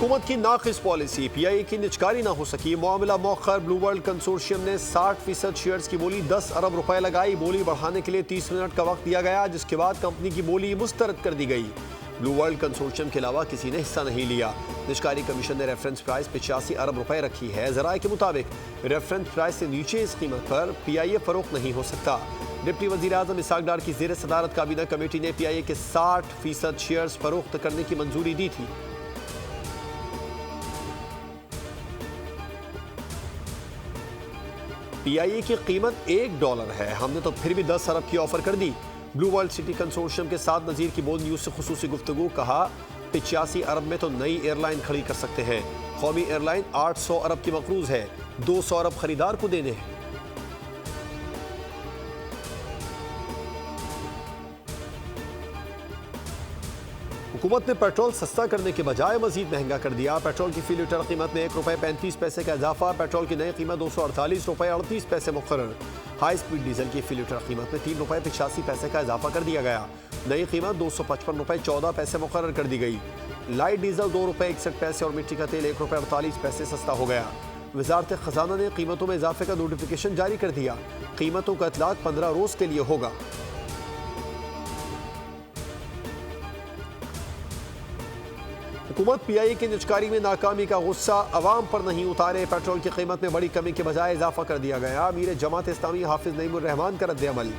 हुकूमत की नाक़िस policy, PIA की निचकारी ना हो सकी, मामला मौखर। ब्लू वर्ल्ड कंसोर्शियम ने 60% शेयर्स की बोली 10 अरब रुपए लगाई। बोली बढ़ाने के लिए 30 मिनट का वक्त दिया गया, जिसके बाद कंपनी की बोली मुस्तरद कर दी गई। ब्लू वर्ल्ड कंसोर्शियम के अलावा किसी ने हिस्सा नहीं लिया। निचकारी कमीशन ने रेफरेंस प्राइस 85 अरब रुपए रखी है। जराये के मुताबिक रेफरेंस प्राइस से नीचे इस कीमत पर PIA फरोख्त नहीं हो सकता। डिप्टी वजीर आजम इसहाक डार की ज़ेर सदारत काबीना कमेटी ने PIA के 60% शेयर्स फरोख्त करने की मंजूरी दी थी। PIA की कीमत $1 है, हमने तो फिर भी 10 अरब की ऑफर कर दी। ब्लू वर्ल्ड सिटी कंसोर्शियम के साथ नज़ीर की बोल न्यूज़ से खुसूसी गुफ्तगू। कहा 85 अरब में तो नई एयरलाइन खड़ी कर सकते हैं। कौमी एयरलाइन 800 अरब की मकरूज है, 200 अरब खरीदार को देने हैं। हुकूमत ने पेट्रोल सस्ता करने के बजाय मजीद महंगा कर दिया। पेट्रोल की फी लीटर कीमत में ₹1.35 का इजाफा। पेट्रोल की नई कीमत ₹248.38 मुकर्रर। हाई स्पीड डीजल की फी लीटर कीमत में ₹3.85 का इजाफा कर दिया गया। नई कीमत ₹255.14 मुकर्रर कर दी गई। लाइट डीजल ₹2.61 और मिट्टी का तेल ₹1.48 सस्ता हो गया। वजारत खजाना ने कीमतों में इजाफे का नोटिफिकेशन जारी कर दिया। कीमतों का इतलाक 15 रोज के लिए होगा। हुकूमत PIA की निचकारी में नाकामी का गुस्सा अवाम पर नहीं उतारे। पेट्रोल की कीमत में बड़ी कमी के बजाय इजाफा कर दिया गया। अमीर जमात इस्लामी हाफिज नईमुर रहमान का रद्द-ए-अमल।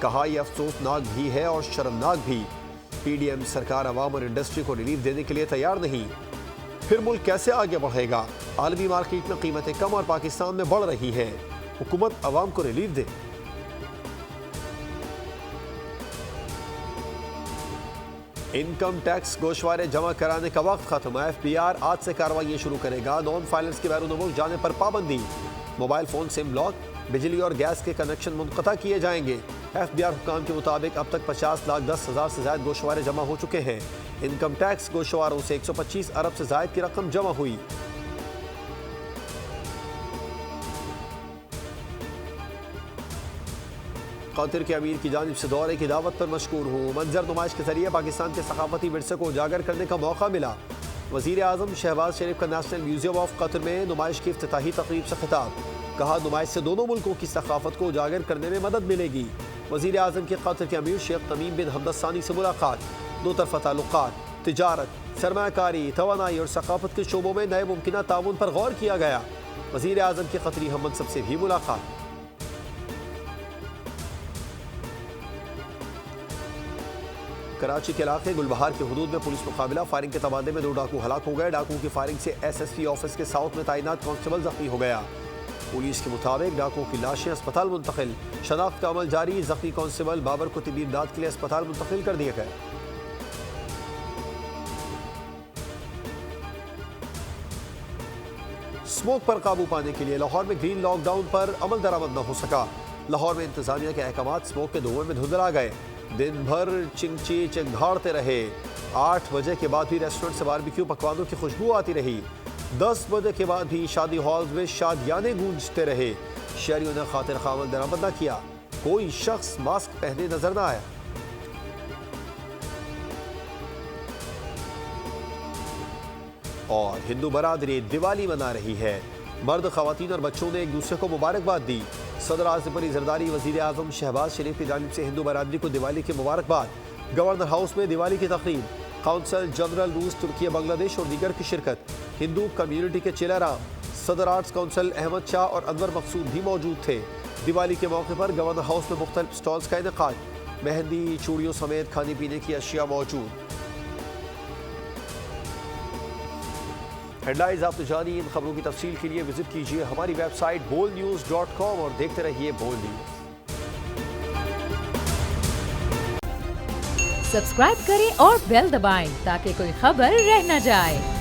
कहा यह अफसोसनाक भी है और शर्मनाक भी। PDM सरकार अवाम और इंडस्ट्री को रिलीफ देने के लिए तैयार नहीं, फिर मुल्क कैसे आगे बढ़ेगा। आलमी मार्केट में कीमतें कम और पाकिस्तान में बढ़ रही हैं। हुकूमत अवाम को रिलीफ दे। इनकम टैक्स गोशवारे जमा कराने का वक्त खत्म। FBR आज से कार्रवाई शुरू करेगा। नॉन फाइलेंस के बैरून मुल्क जाने पर पाबंदी। मोबाइल फोन सिम ब्लॉक, बिजली और गैस के कनेक्शन मुनक़ता किए जाएंगे। FBR हुकाम के मुताबिक अब तक 50,10,000 से ज्यादा गोशवारे जमा हो चुके हैं। इनकम टैक्स गोशवारों से 125 अरब से ज्यादा की रकम जमा हुई। कतर के अमीर की जानिब से दौरे की दावत पर मशकूर हूँ। मंजर नुमाइश के जरिए पाकिस्तान के सकाफती विरसे को उजागर करने का मौका मिला। वज़ीर आज़म शहबाज शरीफ का नेशनल म्यूजियम ऑफ कतर में नुमाइश की इफ्तिताही तकरीब से खिताब। कहा नुमाइश से दोनों मुल्कों की सकाफत को उजागर करने में मदद मिलेगी। वज़ीर आज़म के कतर के अमीर शेख तमीम बिन हमद सानी से मुलाकात। दो तरफ़ा ताल्लुकात, तिजारत, सरमायाकारी, तवानाई और सकाफत के शोबों में नए मुमकिन ताउन पर गौर किया गया। वज़ीर आज़म की कतरी हम मनसब से भी मुलाकात। कराची के इलाके गुलबहार के हुदूद में पुलिस मुकाबला। फायरिंग के तबादले में 2 डाकू हलाक हो गए। डाकुओं की फायरिंग से SSP ऑफिस के साउथ में तैनात कांस्टेबल जख्मी हो गया। पुलिस के मुताबिक डाकुओं की लाशें अस्पताल मुंतकिल। शनाख्त का अमल जारी। जख्मी कांस्टेबल बाबर को तिबी इमदाद के लिए अस्पताल मुंतकिल कर दिया गया। स्मोक पर काबू पाने के लिए लाहौर में ग्रीन लॉकडाउन पर अमल दरामद न हो सका। लाहौर में इंतजामिया के अहकाम स्मोक के धुएं में धुंधला गए। दिन भर चिंची चिंगाड़ते रहे। 8 बजे के बाद भी रेस्टोरेंट से बारबेक्यू पकवानों की खुशबू आती रही। 10 बजे के बाद भी शादी हॉल्स में शादियाने गूंजते रहे। शहरियों ने खातिर खामल दरामद न किया। कोई शख्स मास्क पहने नजर न आया। और हिंदू बरादरी दिवाली मना रही है। मर्द, खवातीन और बच्चों ने एक दूसरे को मुबारकबाद दी। सदर आसिफ अली जरदारी वज़ीर आज़म शहबाज शरीफ की जानिब से हिंदू बरादरी को दिवाली की मुबारकबाद। गवर्नर हाउस में दिवाली की तकरीब। काउंसल जनरल रूस, तुर्की, बांग्लादेश और दीगर की शिरकत। हिंदू कम्युनिटी के चेलाराम, सदर आर्ट्स काउंसिल अहमद शाह और अनवर मकसूद भी मौजूद थे। दिवाली के मौके पर गवर्नर हाउस में मुख्तलिफ स्टॉल्स का इनेकाद। मेहंदी, चूड़ियों समेत खाने पीने की अशिया मौजूद। हेडलाइंस आपने जानी। इन खबरों की तफसील के लिए विजिट कीजिए हमारी वेबसाइट boldnews.com और देखते रहिए बोल्ड न्यूज। सब्सक्राइब करें और बेल दबाएं ताकि कोई खबर रह न जाए।